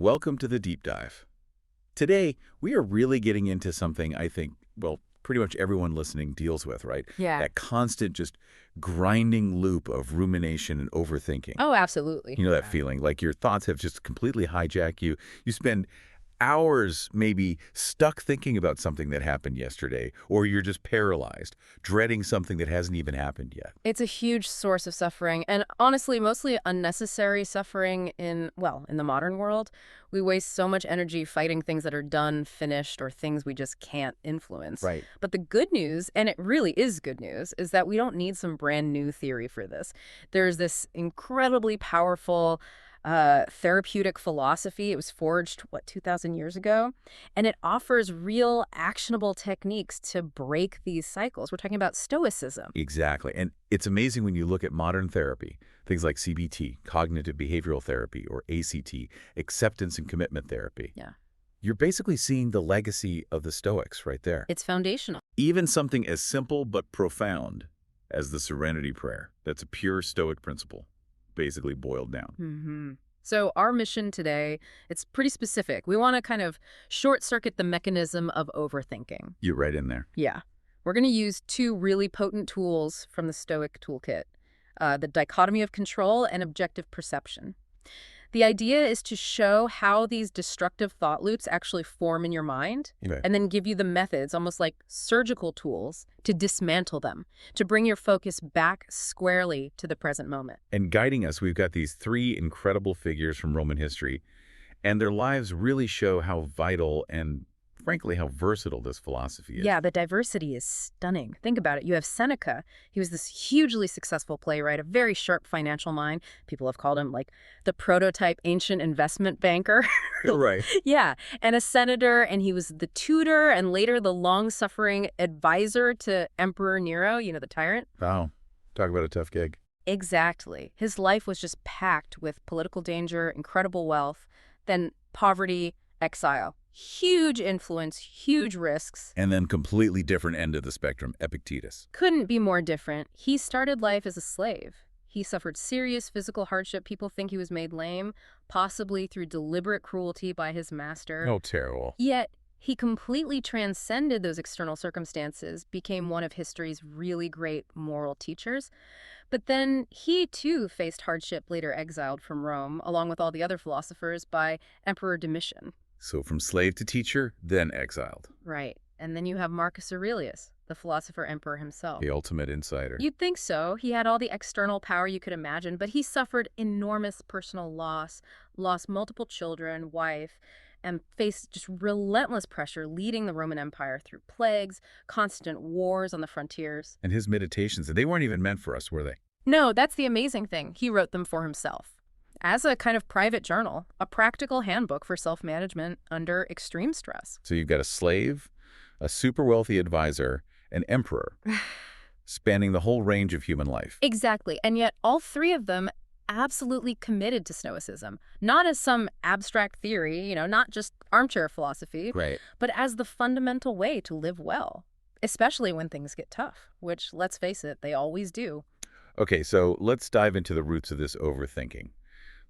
Welcome to the deep dive. Today, we are really getting into something I think, well, pretty much everyone listening deals with, right? Yeah. That constant just grinding loop of rumination and overthinking. Oh, absolutely. You know that feeling, like your thoughts have just completely hijacked you. You spend hours maybe stuck thinking about something that happened yesterday, or you're just paralyzed, dreading something that hasn't even happened yet. It's a huge source of suffering, and honestly, mostly unnecessary suffering in the modern world. We waste so much energy fighting things that are done, finished, or things we just can't influence. Right. But the good news, and it really is good news, is that we don't need some brand new theory for this. There's this incredibly powerful therapeutic philosophy. It was forged, 2,000 years ago? And it offers real actionable techniques to break these cycles. We're talking about Stoicism. Exactly. And it's amazing when you look at modern therapy, things like CBT, cognitive behavioral therapy, or ACT, acceptance and commitment therapy. Yeah. You're basically seeing the legacy of the Stoics right there. It's foundational. Even something as simple but profound as the Serenity Prayer. That's a pure Stoic principle, basically boiled down. Mm-hmm. So our mission today, it's pretty specific. We want to kind of short-circuit the mechanism of overthinking. You're right in there. Yeah. We're going to use two really potent tools from the Stoic toolkit, the Dichotomy of Control and objective perception. The idea is to show how these destructive thought loops actually form in your mind, Right. and then give you the methods, almost like surgical tools, to dismantle them, to bring your focus back squarely to the present moment. And guiding us, we've got these three incredible figures from Roman history, and their lives really show how vital and, frankly, how versatile this philosophy is. Yeah, the diversity is stunning. Think about it. You have Seneca. He was this hugely successful playwright, a very sharp financial mind. People have called him like the prototype ancient investment banker. Right. Yeah, and a senator, and he was the tutor and later the long-suffering advisor to Emperor Nero, the tyrant. Wow. Talk about a tough gig. Exactly. His life was just packed with political danger, incredible wealth, then poverty, exile. Huge influence, huge risks. And then completely different end of the spectrum, Epictetus. Couldn't be more different. He started life as a slave. He suffered serious physical hardship. People think he was made lame, possibly through deliberate cruelty by his master. Oh, terrible. Yet, he completely transcended those external circumstances, became one of history's really great moral teachers. But then he, too, faced hardship, later exiled from Rome, along with all the other philosophers, by Emperor Domitian. So from slave to teacher, then exiled. Right. And then you have Marcus Aurelius, the philosopher-emperor himself. The ultimate insider. You'd think so. He had all the external power you could imagine, but he suffered enormous personal loss, lost multiple children, wife, and faced just relentless pressure leading the Roman Empire through plagues, constant wars on the frontiers. And his meditations, they weren't even meant for us, were they? No, that's the amazing thing. He wrote them for himself. As a kind of private journal, a practical handbook for self-management under extreme stress. So you've got a slave, a super wealthy advisor, an emperor, spanning the whole range of human life. Exactly. And yet all three of them absolutely committed to Stoicism, not as some abstract theory, not just armchair philosophy, Right. but as the fundamental way to live well, especially when things get tough, which, let's face it, they always do. Okay, so let's dive into the roots of this overthinking.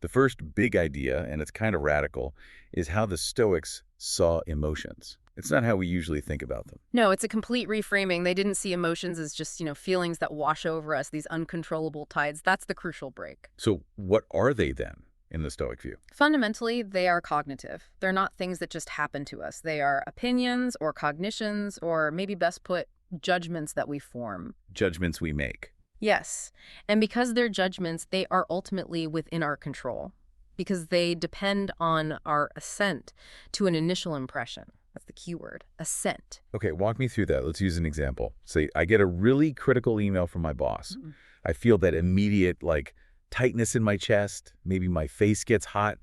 The first big idea, and it's kind of radical, is how the Stoics saw emotions. It's not how we usually think about them. No, it's a complete reframing. They didn't see emotions as just, feelings that wash over us, these uncontrollable tides. That's the crucial break. So what are they then in the Stoic view? Fundamentally, they are cognitive. They're not things that just happen to us. They are opinions or cognitions, or maybe best put, judgments that we form. Judgments we make. Yes, and because they're judgments, they are ultimately within our control, because they depend on our assent to an initial impression. That's the key word, assent. Okay, walk me through that. Let's use an example. Say I get a really critical email from my boss. I feel that immediate, tightness in my chest. Maybe my face gets hot.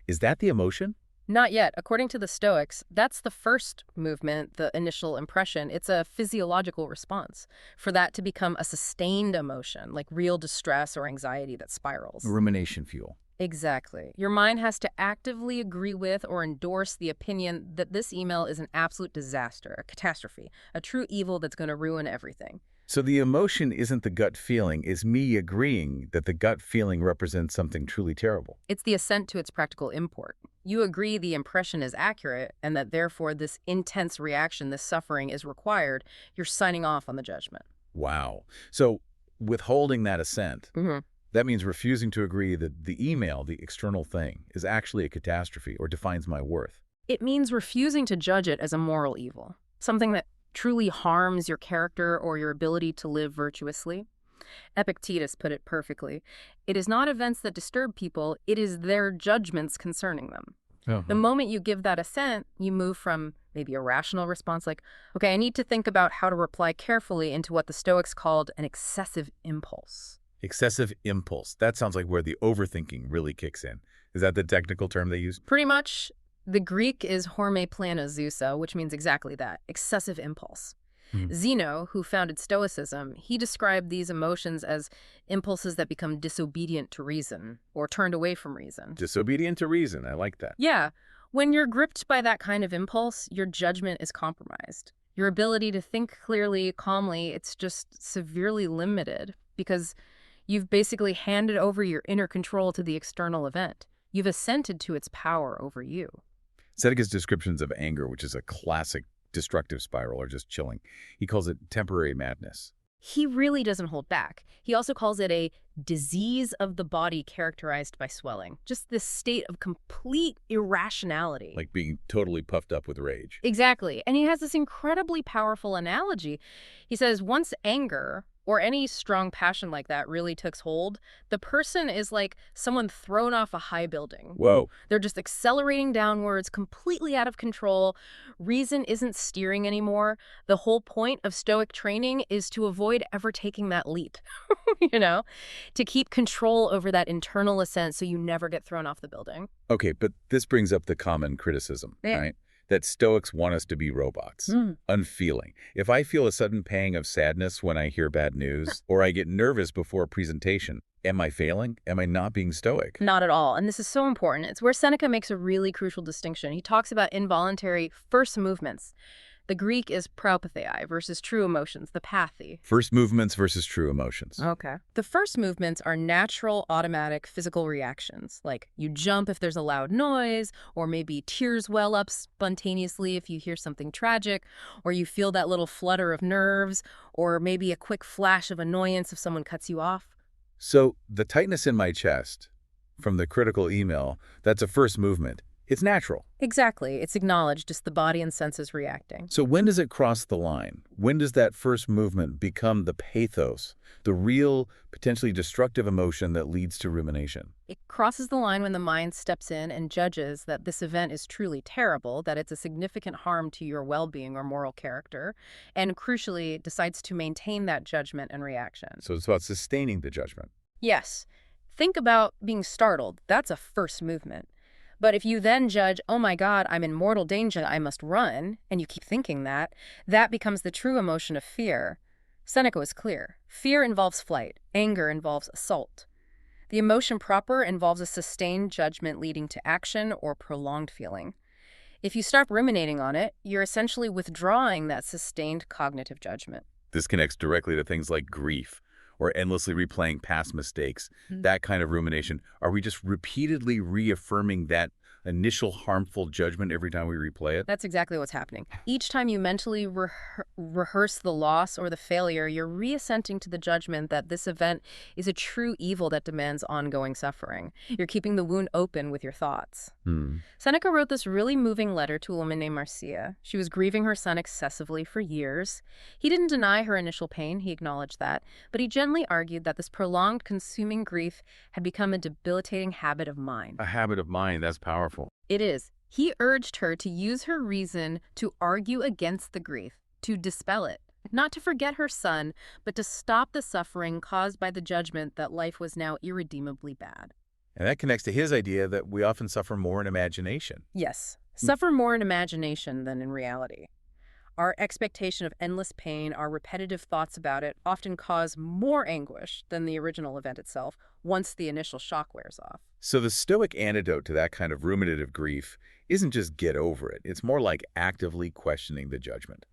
Is that the emotion? Not yet. According to the Stoics, that's the first movement, the initial impression. It's a physiological response. For that to become a sustained emotion, like real distress or anxiety that spirals. Rumination fuel. Exactly. Your mind has to actively agree with or endorse the opinion that this email is an absolute disaster, a catastrophe, a true evil that's going to ruin everything. So the emotion isn't the gut feeling, it's me agreeing that the gut feeling represents something truly terrible. It's the assent to its practical import. You agree the impression is accurate and that therefore this intense reaction, this suffering is required. You're signing off on the judgment. Wow. So withholding that assent, Hmm. that means refusing to agree that the email, the external thing, is actually a catastrophe or defines my worth. It means refusing to judge it as a moral evil, something that truly harms your character or your ability to live virtuously. Epictetus put it perfectly. It is not events that disturb people, it is their judgments concerning them. The Uh-huh. moment you give that assent, you move from maybe a rational response like, okay, I need to think about how to reply carefully, into what the Stoics called an excessive impulse. Excessive impulse. That sounds like where the overthinking really kicks in. Is that the technical term they use? Pretty much, the Greek is horme plana zeusa, which means exactly that, excessive impulse. Mhm. Zeno, who founded Stoicism, he described these emotions as impulses that become disobedient to reason or turned away from reason. Disobedient to reason. I like that. Yeah, when you're gripped by that kind of impulse, your judgment is compromised. Your ability to think clearly, calmly, it's just severely limited because you've basically handed over your inner control to the external event. You've assented to its power over you. Seneca's descriptions of anger, which is a classic destructive spiral, are just chilling. He calls it temporary madness. He really doesn't hold back. He also calls it a disease of the body characterized by swelling. Just this state of complete irrationality. Like being totally puffed up with rage. Exactly. And he has this incredibly powerful analogy. He says once anger or any strong passion like that really takes hold, the person is like someone thrown off a high building. Whoa. They're just accelerating downwards, completely out of control. Reason isn't steering anymore. The whole point of Stoic training is to avoid ever taking that leap, to keep control over that internal ascent so you never get thrown off the building. Okay, but this brings up the common criticism, Yeah. right? That Stoics want us to be robots, unfeeling. If I feel a sudden pang of sadness when I hear bad news, or I get nervous before a presentation, am I failing? Am I not being Stoic? Not at all. And this is so important. It's where Seneca makes a really crucial distinction. He talks about involuntary first movements. The Greek is propathei versus true emotions, the pathy. First movements versus true emotions. Okay. The first movements are natural, automatic, physical reactions. Like you jump if there's a loud noise, or maybe tears well up spontaneously if you hear something tragic, or you feel that little flutter of nerves, or maybe a quick flash of annoyance if someone cuts you off. So the tightness in my chest from the critical email, that's a first movement. It's natural. Exactly. It's acknowledged, just the body and senses reacting. So when does it cross the line? When does that first movement become the pathos, the real, potentially destructive emotion that leads to rumination? It crosses the line when the mind steps in and judges that this event is truly terrible, that it's a significant harm to your well-being or moral character, and crucially decides to maintain that judgment and reaction. So it's about sustaining the judgment. Yes, think about being startled. That's a first movement. But if you then judge, oh my God, I'm in mortal danger, I must run, and you keep thinking that, that becomes the true emotion of fear. Seneca was clear. Fear involves flight. Anger involves assault. The emotion proper involves a sustained judgment leading to action or prolonged feeling. If you stop ruminating on it, you're essentially withdrawing that sustained cognitive judgment. This connects directly to things like grief or endlessly replaying past mistakes, that kind of rumination. Are we just repeatedly reaffirming that initial harmful judgment every time we replay it? That's exactly what's happening. Each time you mentally rehearse the loss or the failure, you're reassenting to the judgment that this event is a true evil that demands ongoing suffering. You're keeping the wound open with your thoughts. Seneca wrote this really moving letter to a woman named Marcia. She was grieving her son excessively for years. He didn't deny her initial pain, he acknowledged that, but he gently argued that this prolonged consuming grief had become a debilitating habit of mind. A habit of mind, that's powerful. It is. He urged her to use her reason to argue against the grief, to dispel it, not to forget her son, but to stop the suffering caused by the judgment that life was now irredeemably bad. And that connects to his idea that we often suffer more in imagination. Yes, suffer more in imagination than in reality. Our expectation of endless pain, our repetitive thoughts about it, often cause more anguish than the original event itself once the initial shock wears off. So the Stoic antidote to that kind of ruminative grief isn't just get over it. It's more like actively questioning the judgment.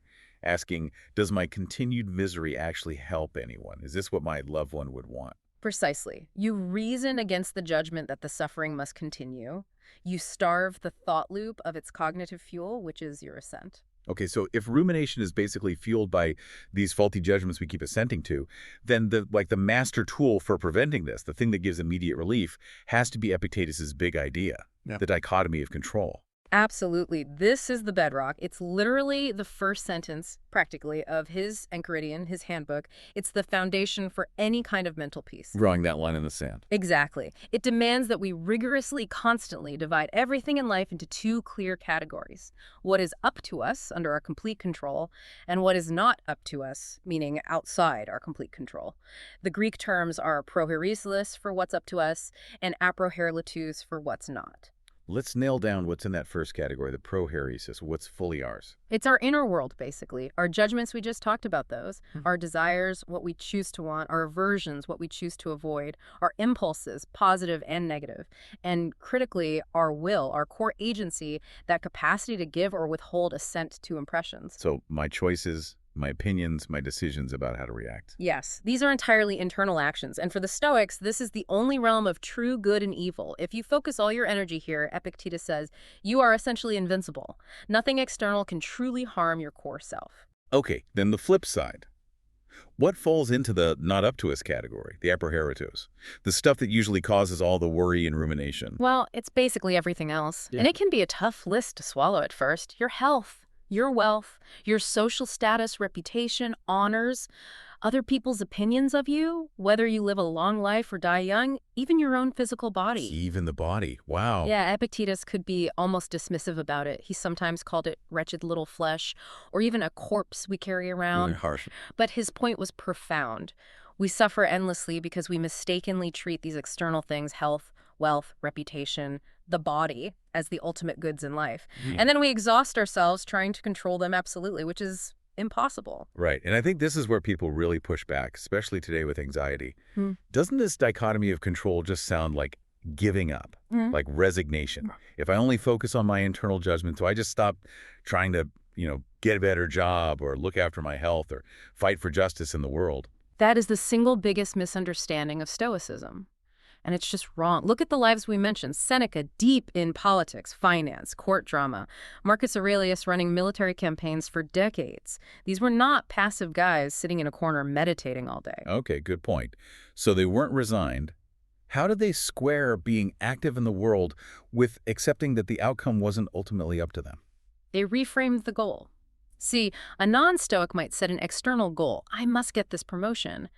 asking, does my continued misery actually help anyone? Is this what my loved one would want? Precisely. You reason against the judgment that the suffering must continue. You starve the thought loop of its cognitive fuel, which is your assent. Okay, so if rumination is basically fueled by these faulty judgments we keep assenting to, then the master tool for preventing this, the thing that gives immediate relief, has to be Epictetus's big idea, the dichotomy of control. Absolutely. This is the bedrock. It's literally the first sentence, practically, of his Enchiridion, his handbook. It's the foundation for any kind of mental peace. Drawing that line in the sand. Exactly. It demands that we rigorously, constantly divide everything in life into two clear categories. What is up to us, under our complete control, and what is not up to us, meaning outside our complete control. The Greek terms are prohairesis for what's up to us, and aprohairesis for what's not. Let's nail down what's in that first category, the prohairesis, what's fully ours. It's our inner world, basically. Our judgments, we just talked about those. Our desires, what we choose to want. Our aversions, what we choose to avoid. Our impulses, positive and negative. And critically, our will, our core agency, that capacity to give or withhold assent to impressions. So my choices, my opinions, my decisions about how to react. Yes, these are entirely internal actions. And for the Stoics, this is the only realm of true good and evil. If you focus all your energy here, Epictetus says, you are essentially invincible. Nothing external can truly harm your core self. Okay, then the flip side. What falls into the not up to us category, the aprohairesis, the stuff that usually causes all the worry and rumination? Well, it's basically everything else. And it can be a tough list to swallow at first. Your health, your wealth, your social status, reputation, honors, other people's opinions of you, whether you live a long life or die young, even your own physical body. Even the body. Wow. Yeah, Epictetus could be almost dismissive about it. He sometimes called it wretched little flesh, or even a corpse we carry around. Really harsh. But his point was profound. We suffer endlessly because we mistakenly treat these external things, health, wealth, reputation, the body, as the ultimate goods in life. And then we exhaust ourselves trying to control them absolutely, which is impossible. Right. And I think this is where people really push back, especially today with anxiety. Doesn't this dichotomy of control just sound like giving up, like resignation? If I only focus on my internal judgment, so I just stop trying to, get a better job or look after my health or fight for justice in the world. That is the single biggest misunderstanding of Stoicism. And it's just wrong. Look at the lives we mentioned. Seneca, deep in politics, finance, court drama. Marcus Aurelius running military campaigns for decades. These were not passive guys sitting in a corner meditating all day. Okay, good point. So they weren't resigned. How did they square being active in the world with accepting that the outcome wasn't ultimately up to them? They reframed the goal. See, a non-Stoic might set an external goal. I must get this promotion.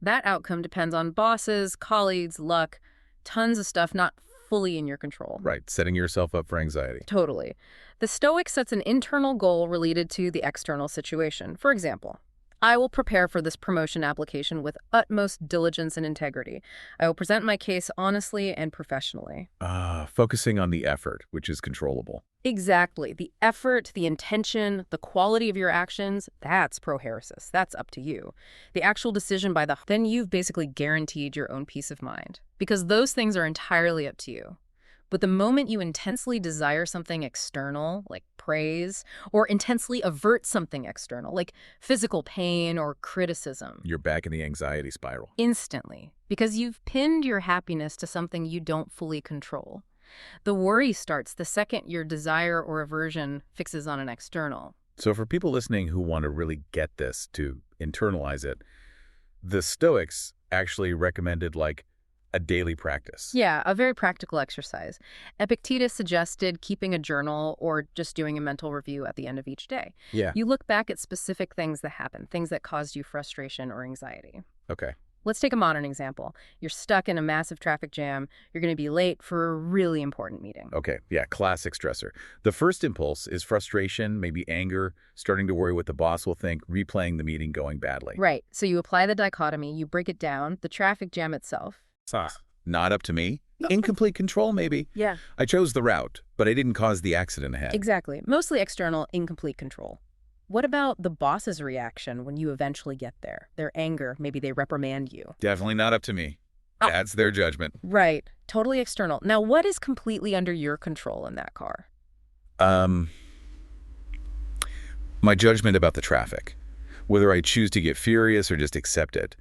That outcome depends on bosses, colleagues, luck, tons of stuff not fully in your control. Right, setting yourself up for anxiety. Totally. The Stoic sets an internal goal related to the external situation. For example, I will prepare for this promotion application with utmost diligence and integrity. I will present my case honestly and professionally. Focusing on the effort, which is controllable. Exactly. The effort, the intention, the quality of your actions, that's prohairesis. That's up to you. The actual decision then you've basically guaranteed your own peace of mind. Because those things are entirely up to you. But the moment you intensely desire something external, like praise, or intensely avert something external, like physical pain or criticism, You're back in the anxiety spiral. instantly, because you've pinned your happiness to something you don't fully control. The worry starts the second your desire or aversion fixes on an external. So for people listening who want to really get this, to internalize it, the Stoics actually recommended like a daily practice. Yeah, a very practical exercise. Epictetus suggested keeping a journal or just doing a mental review at the end of each day. Yeah. You look back at specific things that happened, things that caused you frustration or anxiety. Okay. Let's take a modern example. You're stuck in a massive traffic jam. You're going to be late for a really important meeting. Okay. Yeah. Classic stressor. The first impulse is frustration, maybe anger, starting to worry what the boss will think, replaying the meeting going badly. Right. So you apply the dichotomy, you break it down, the traffic jam itself. Not up to me. Incomplete control, maybe. Yeah. I chose the route, but I didn't cause the accident ahead. Exactly. Mostly external, incomplete control. What about the boss's reaction when you eventually get there? Their anger, maybe they reprimand you. Definitely not up to me. That's their judgment. Right. Totally external. Now, what is completely under your control in that car? My judgment about the traffic, whether I choose to get furious or just accept it.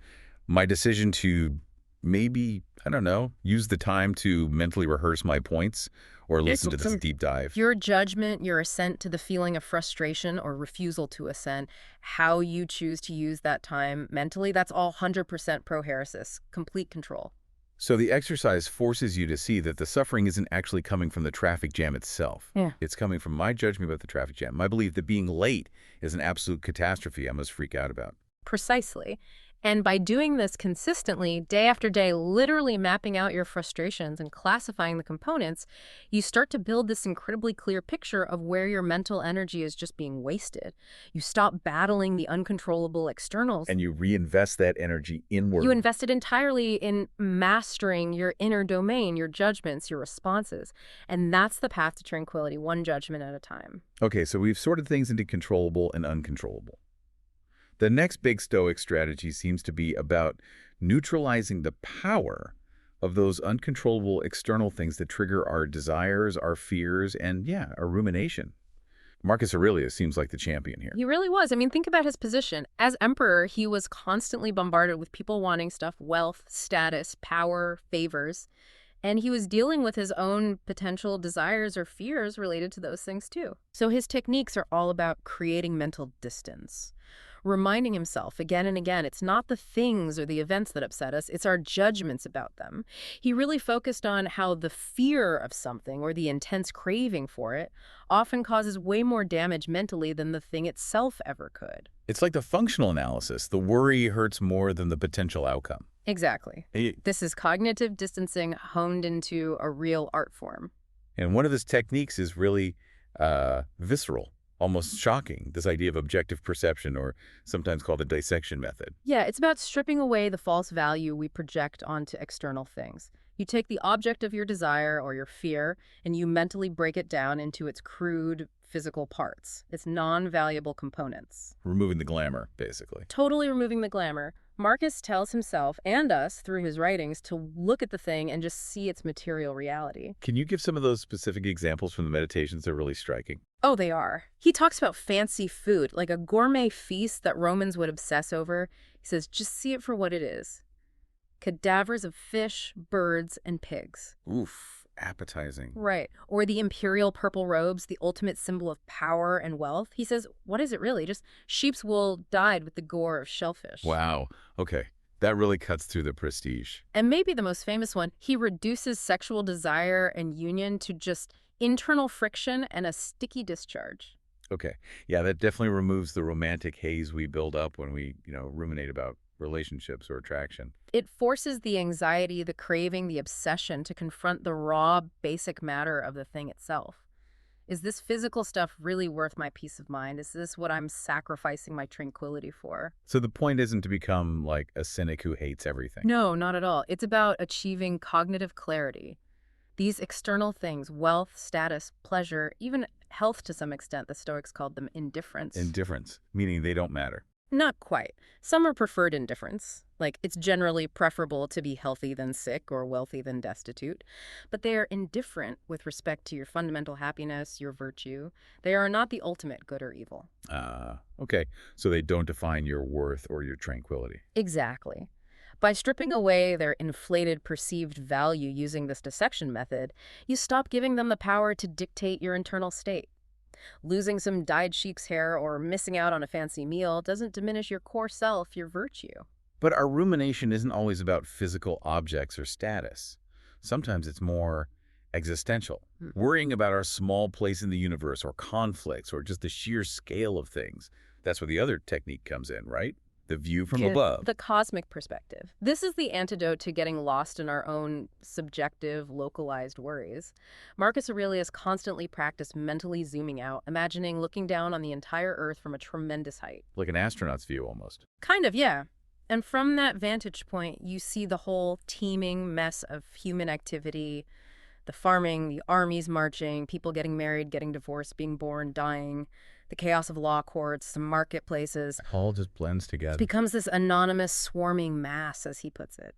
My decision to maybe, I don't know, use the time to mentally rehearse my points or listen to this deep dive. Your judgment, your assent to the feeling of frustration or refusal to assent, how you choose to use that time mentally, that's all 100% prohairesis, complete control. So the exercise forces you to see that the suffering isn't actually coming from the traffic jam itself. Yeah. It's coming from my judgment about the traffic jam, my belief that being late is an absolute catastrophe I must freak out about. Precisely. And by doing this consistently, day after day, literally mapping out your frustrations and classifying the components, you start to build this incredibly clear picture of where your mental energy is just being wasted. You stop battling the uncontrollable externals. And you reinvest that energy inward. You invest it entirely in mastering your inner domain, your judgments, your responses. And that's the path to tranquility, one judgment at a time. Okay, so we've sorted things into controllable and uncontrollable. The next big Stoic strategy seems to be about neutralizing the power of those uncontrollable external things that trigger our desires, our fears, and, yeah, our rumination. Marcus Aurelius seems like the champion here. He really was. I mean, think about his position. As emperor, he was constantly bombarded with people wanting stuff, wealth, status, power, favors. And he was dealing with his own potential desires or fears related to those things too. So his techniques are all about creating mental distance, reminding himself again and again, it's not the things or the events that upset us, it's our judgments about them. He really focused on how the fear of something or the intense craving for it often causes way more damage mentally than the thing itself ever could. It's like the functional analysis. The worry hurts more than the potential outcome. Exactly. This is cognitive distancing honed into a real art form. And one of his techniques is really visceral, almost shocking, this idea of objective perception, or sometimes called the dissection method. Yeah, it's about stripping away the false value we project onto external things. You take the object of your desire or your fear, and you mentally break it down into its crude physical parts, its non-valuable components. Removing the glamour, basically. Totally removing the glamour. Marcus tells himself and us through his writings to look at the thing and just see its material reality. Can you give some of those specific examples from the meditations that are really striking? Oh, they are. He talks about fancy food, like a gourmet feast that Romans would obsess over. He says, just see it for what it is. Cadavers of fish, birds, and pigs. Oof, appetizing. Right. Or the imperial purple robes, the ultimate symbol of power and wealth. He says, what is it really? Just sheep's wool dyed with the gore of shellfish. Wow. Okay. That really cuts through the prestige. And maybe the most famous one, he reduces sexual desire and union to just internal friction and a sticky discharge. Okay. Yeah, that definitely removes the romantic haze we build up when we, ruminate about relationships or attraction. It forces the anxiety, the craving, the obsession to confront the raw, basic matter of the thing itself. Is this physical stuff really worth my peace of mind? Is this what I'm sacrificing my tranquility for? So the point isn't to become like a cynic who hates everything. No, not at all. It's about achieving cognitive clarity. These external things, wealth, status, pleasure, even health to some extent, the Stoics called them indifference. Indifference, meaning they don't matter. Not quite. Some are preferred indifference. Like, it's generally preferable to be healthy than sick or wealthy than destitute. But they are indifferent with respect to your fundamental happiness, your virtue. They are not the ultimate good or evil. Okay. So they don't define your worth or your tranquility. Exactly. By stripping away their inflated perceived value using this dissection method, you stop giving them the power to dictate your internal state. Losing some dyed sheep's hair or missing out on a fancy meal doesn't diminish your core self, your virtue. But our rumination isn't always about physical objects or status. Sometimes it's more existential, worrying about our small place in the universe or conflicts or just the sheer scale of things. That's where the other technique comes in, right? The view from above. The cosmic perspective. This is the antidote to getting lost in our own subjective, localized worries. Marcus Aurelius constantly practiced mentally zooming out, imagining looking down on the entire Earth from a tremendous height. Like an astronaut's view, almost. Kind of, yeah. And from that vantage point, you see the whole teeming mess of human activity, the farming, the armies marching, people getting married, getting divorced, being born, dying, the chaos of law courts, the marketplaces. All just blends together. It becomes this anonymous swarming mass, as he puts it.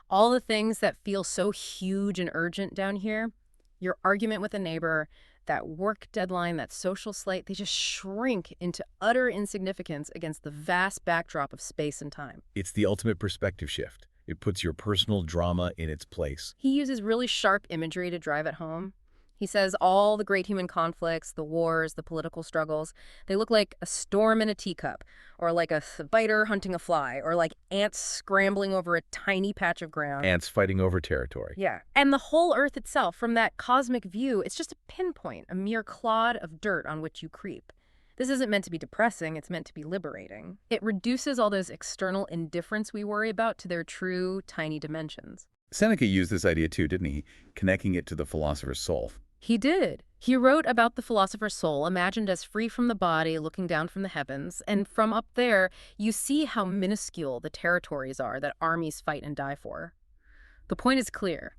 All the things that feel so huge and urgent down here, your argument with a neighbor, that work deadline, that social slight, they just shrink into utter insignificance against the vast backdrop of space and time. It's the ultimate perspective shift. It puts your personal drama in its place. He uses really sharp imagery to drive it home. He says all the great human conflicts, the wars, the political struggles, they look like a storm in a teacup, or like a spider hunting a fly, or like ants scrambling over a tiny patch of ground. Ants fighting over territory. Yeah. And the whole Earth itself, from that cosmic view, it's just a pinpoint, a mere clod of dirt on which you creep. This isn't meant to be depressing, it's meant to be liberating. It reduces all those external indifference we worry about to their true, tiny dimensions. Seneca used this idea too, didn't he? Connecting it to the philosopher's soul. He did. He wrote about the philosopher's soul, imagined as free from the body, looking down from the heavens. And from up there, you see how minuscule the territories are that armies fight and die for. The point is clear.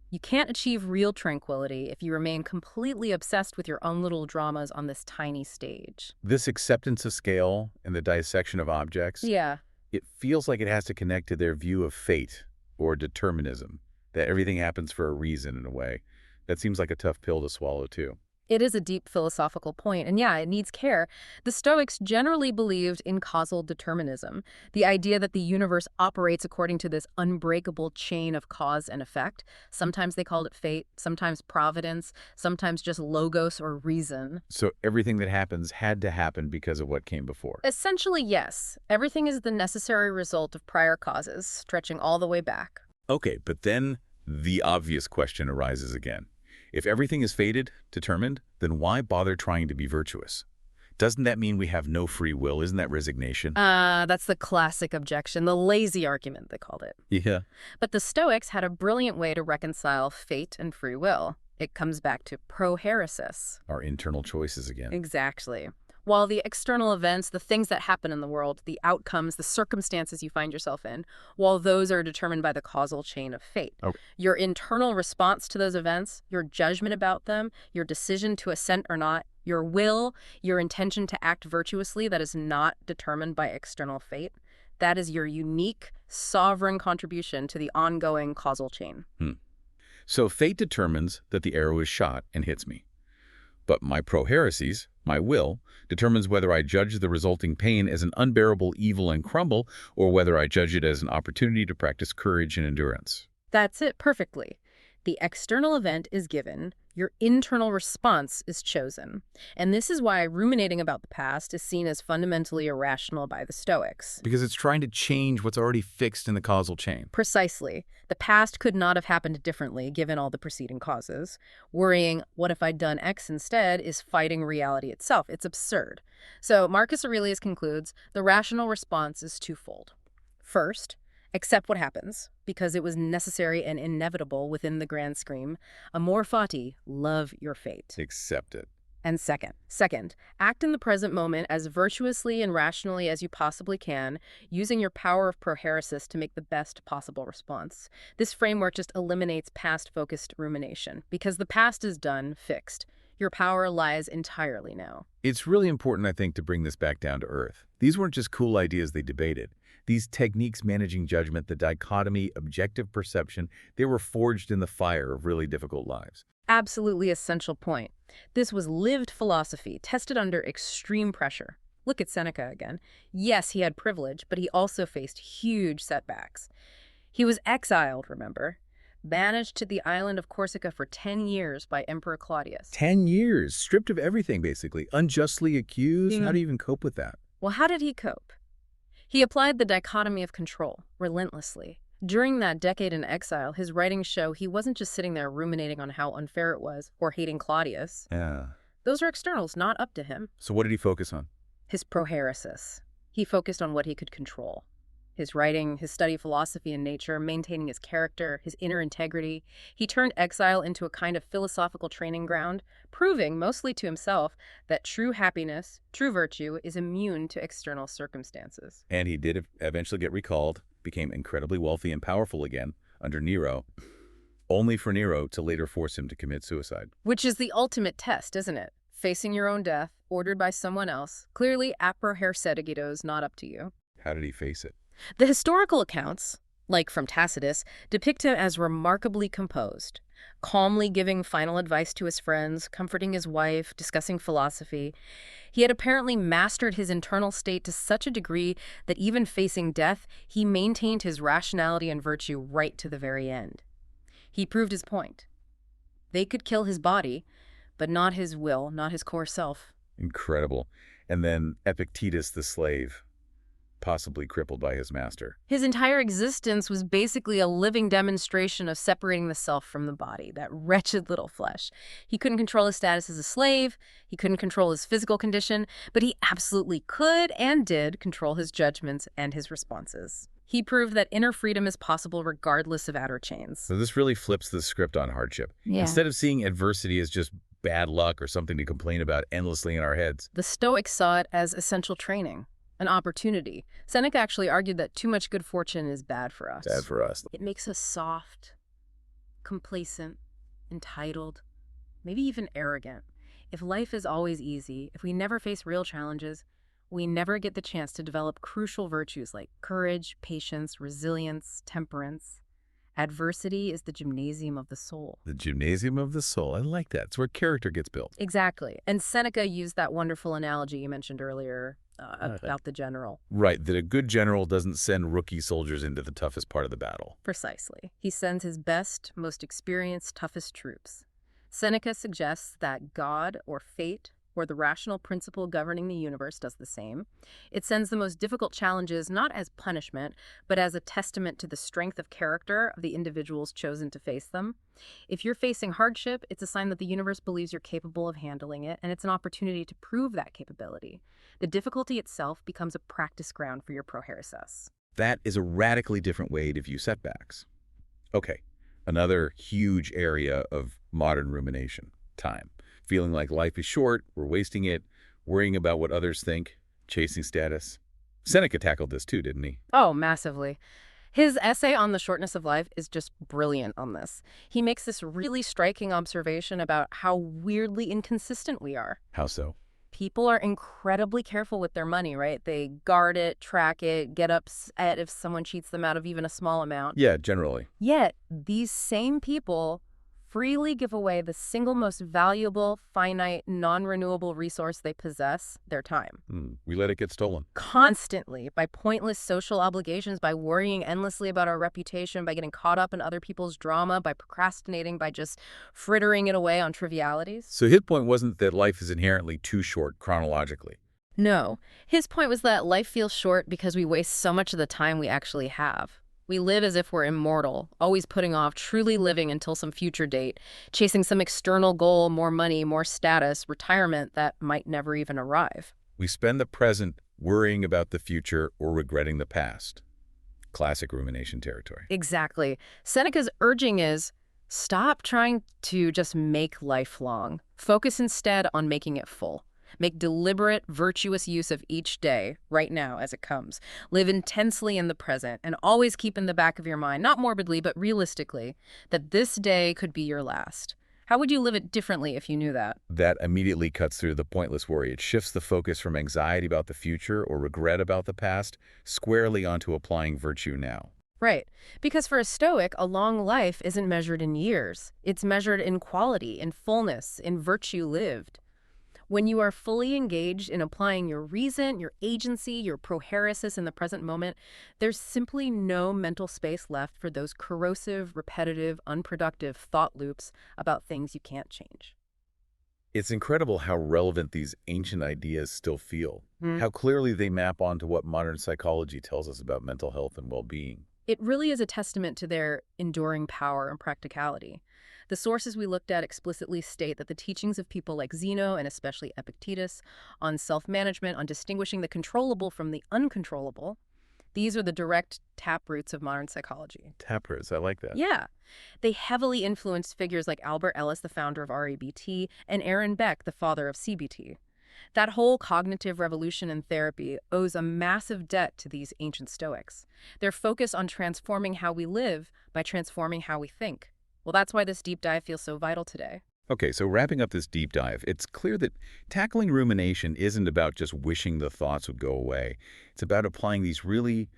You can't achieve real tranquility if you remain completely obsessed with your own little dramas on this tiny stage. This acceptance of scale and the dissection of objects, Yeah. it feels like it has to connect to their view of fate or determinism, that everything happens for a reason in a way. That seems like a tough pill to swallow too. It is a deep philosophical point, and yeah, it needs care. The Stoics generally believed in causal determinism, the idea that the universe operates according to this unbreakable chain of cause and effect. Sometimes they called it fate, sometimes providence, sometimes just logos or reason. So everything that happens had to happen because of what came before. Essentially, yes. Everything is the necessary result of prior causes, stretching all the way back. Okay, but then the obvious question arises again. If everything is fated, determined, then why bother trying to be virtuous? Doesn't that mean we have no free will? Isn't that resignation? That's the classic objection, the lazy argument, they called it. Yeah. But the Stoics had a brilliant way to reconcile fate and free will. It comes back to prohairesis. Our internal choices again. Exactly. While the external events, the things that happen in the world, the outcomes, the circumstances you find yourself in, while those are determined by the causal chain of fate. Okay. Your internal response to those events, your judgment about them, your decision to assent or not, your will, your intention to act virtuously that is not determined by external fate, that is your unique, sovereign contribution to the ongoing causal chain. So fate determines that the arrow is shot and hits me. But my prohairesis, my will, determines whether I judge the resulting pain as an unbearable evil and crumble, or whether I judge it as an opportunity to practice courage and endurance. That's it perfectly. The external event is given, your internal response is chosen. And this is why ruminating about the past is seen as fundamentally irrational by the Stoics. Because it's trying to change what's already fixed in the causal chain. Precisely. The past could not have happened differently given all the preceding causes. Worrying, what if I'd done X instead, is fighting reality itself. It's absurd. So Marcus Aurelius concludes, the rational response is twofold. First, accept what happens, because it was necessary and inevitable within the grand scheme. Amor fati, love your fate. Accept it. And second, act in the present moment as virtuously and rationally as you possibly can, using your power of prohairesis to make the best possible response. This framework just eliminates past-focused rumination, because the past is done, fixed. Your power lies entirely now. It's really important, I think, to bring this back down to earth. These weren't just cool ideas they debated. These techniques managing judgment, the dichotomy, objective perception, they were forged in the fire of really difficult lives. Absolutely essential point. This was lived philosophy, tested under extreme pressure. Look at Seneca again. Yes, he had privilege, but he also faced huge setbacks. He was exiled, remember? Banished to the island of Corsica for 10 years by Emperor Claudius. 10 years, stripped of everything, basically. Unjustly accused. How do you even cope with that? Well, how did he cope? He applied the dichotomy of control, relentlessly. During that decade in exile, his writings show he wasn't just sitting there ruminating on how unfair it was, or hating Claudius. Yeah. Those are externals, not up to him. So what did he focus on? His prohairesis. He focused on what he could control. His writing, his study of philosophy and nature, maintaining his character, his inner integrity. He turned exile into a kind of philosophical training ground, proving, mostly to himself, that true happiness, true virtue, is immune to external circumstances. And he did eventually get recalled, became incredibly wealthy and powerful again under Nero, only for Nero to later force him to commit suicide. Which is the ultimate test, isn't it? Facing your own death, ordered by someone else. Clearly, prohairesis, not up to you. How did he face it? The historical accounts, like from Tacitus, depict him as remarkably composed. calmly giving final advice to his friends, comforting his wife, discussing philosophy. He had apparently mastered his internal state to such a degree that even facing death, he maintained his rationality and virtue right to the very end. He proved his point. They could kill his body, but not his will, not his core self. Incredible. And then Epictetus the slave, possibly crippled by his master. His entire existence was basically a living demonstration of separating the self from the body, that wretched little flesh. He couldn't control his status as a slave, he couldn't control his physical condition, but he absolutely could and did control his judgments and his responses. He proved that inner freedom is possible regardless of outer chains. So this really flips the script on hardship. Yeah. Instead of seeing adversity as just bad luck or something to complain about endlessly in our heads. The Stoics saw it as essential training, an opportunity. Seneca actually argued that too much good fortune is bad for us. Bad for us. It makes us soft, complacent, entitled, maybe even arrogant. If life is always easy, if we never face real challenges, we never get the chance to develop crucial virtues like courage, patience, resilience, temperance. Adversity is the gymnasium of the soul. The gymnasium of the soul. I like that. It's where character gets built. Exactly. And Seneca used that wonderful analogy you mentioned earlier about the general. Right, that a good general doesn't send rookie soldiers into the toughest part of the battle. Precisely. He sends his best, most experienced, toughest troops. Seneca suggests that God or fate or the rational principle governing the universe does the same. It sends the most difficult challenges not as punishment, but as a testament to the strength of character of the individuals chosen to face them. If you're facing hardship, it's a sign that the universe believes you're capable of handling it, and it's an opportunity to prove that capability. The difficulty itself becomes a practice ground for your prohairesis. That is a radically different way to view setbacks. Okay, another huge area of modern rumination, time. Feeling like life is short, we're wasting it, worrying about what others think, chasing status. Seneca tackled this too, didn't he? Oh, massively. His essay on the shortness of life is just brilliant on this. He makes this really striking observation about how weirdly inconsistent we are. How so? People are incredibly careful with their money, right? They guard it, track it, get upset if someone cheats them out of even a small amount. Yeah, generally. Yet, these same people freely give away the single most valuable, finite, non-renewable resource they possess, their time. We let it get stolen. Constantly, by pointless social obligations, by worrying endlessly about our reputation, by getting caught up in other people's drama, by procrastinating, by just frittering it away on trivialities. So his point wasn't that life is inherently too short chronologically. No. His point was that life feels short because we waste so much of the time we actually have. We live as if we're immortal, always putting off truly living until some future date, chasing some external goal, more money, more status, retirement that might never even arrive. We spend the present worrying about the future or regretting the past. Classic rumination territory. Exactly. Seneca's urging is, stop trying to just make life long. Focus instead on making it full. Make deliberate, virtuous use of each day, right now, as it comes. Live intensely in the present, and always keep in the back of your mind, not morbidly, but realistically, that this day could be your last. How would you live it differently if you knew that? That immediately cuts through the pointless worry. It shifts the focus from anxiety about the future or regret about the past squarely onto applying virtue now. Right. Because for a Stoic, a long life isn't measured in years. It's measured in quality, in fullness, in virtue lived. When you are fully engaged in applying your reason, your agency, your prohairesis in the present moment, there's simply no mental space left for those corrosive, repetitive, unproductive thought loops about things you can't change. It's incredible how relevant these ancient ideas still feel, how clearly they map onto what modern psychology tells us about mental health and well-being. It really is a testament to their enduring power and practicality. The sources we looked at explicitly state that the teachings of people like Zeno, and especially Epictetus, on self-management, on distinguishing the controllable from the uncontrollable, these are the direct taproots of modern psychology. Taproots, I like that. Yeah. They heavily influenced figures like Albert Ellis, the founder of REBT, and Aaron Beck, the father of CBT. That whole cognitive revolution in therapy owes a massive debt to these ancient Stoics. Their focus on transforming how we live by transforming how we think. Well, that's why this deep dive feels so vital today. Okay, so wrapping up this deep dive, it's clear that tackling rumination isn't about just wishing the thoughts would go away. It's about applying these really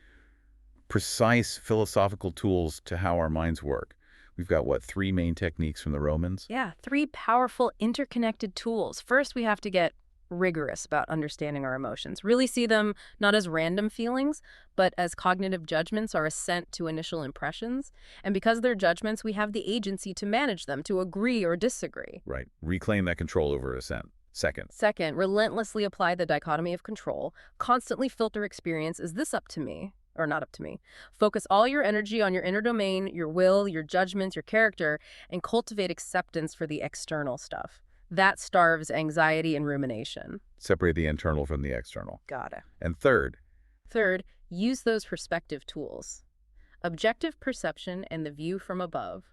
precise philosophical tools to how our minds work. We've got, what, 3 main techniques from the Romans? Yeah, 3 powerful interconnected tools. First, we have to get rigorous about understanding our emotions. Really see them not as random feelings, but as cognitive judgments or assent to initial impressions. And because they're judgments, we have the agency to manage them, to agree or disagree. Right. Reclaim that control over assent. Second, relentlessly apply the dichotomy of control. Constantly filter experience. Is this up to me? Or not up to me. Focus all your energy on your inner domain, your will, your judgments, your character, and cultivate acceptance for the external stuff. That starves anxiety and rumination. Separate the internal from the external. Got it. And third, Use those perspective tools. Objective perception and the view from above.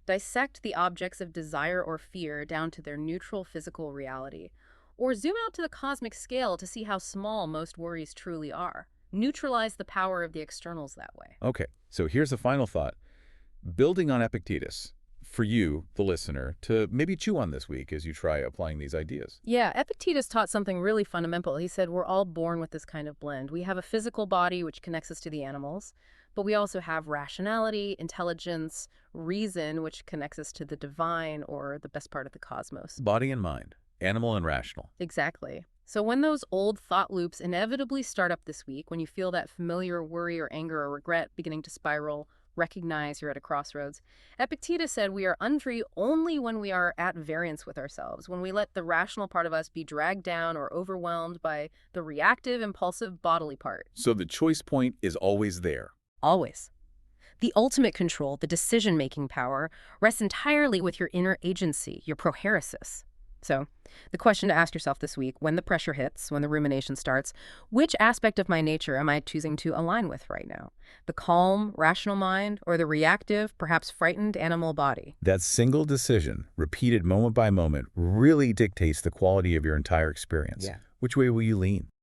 Dissect the objects of desire or fear down to their neutral physical reality. Or zoom out to the cosmic scale to see how small most worries truly are. Neutralize the power of the externals that way. okay, so here's the final thought. Building on Epictetus, for you, the listener, to maybe chew on this week as you try applying these ideas. Yeah, Epictetus taught something really fundamental. He said we're all born with this kind of blend. We have a physical body which connects us to the animals, but we also have rationality, intelligence, reason, which connects us to the divine or the best part of the cosmos. Body and mind, animal and rational. Exactly. So when those old thought loops inevitably start up this week, when you feel that familiar worry or anger or regret beginning to spiral, recognize you're at a crossroads. Epictetus said we are unfree only when we are at variance with ourselves, when we let the rational part of us be dragged down or overwhelmed by the reactive, impulsive bodily part. So the choice point is always there. Always. The ultimate control, the decision-making power, rests entirely with your inner agency, your prohairesis. So, the question to ask yourself this week, when the pressure hits, when the rumination starts, which aspect of my nature am I choosing to align with right now? The calm, rational mind, or the reactive, perhaps frightened animal body? That single decision, repeated moment by moment, really dictates the quality of your entire experience. Yeah. Which way will you lean?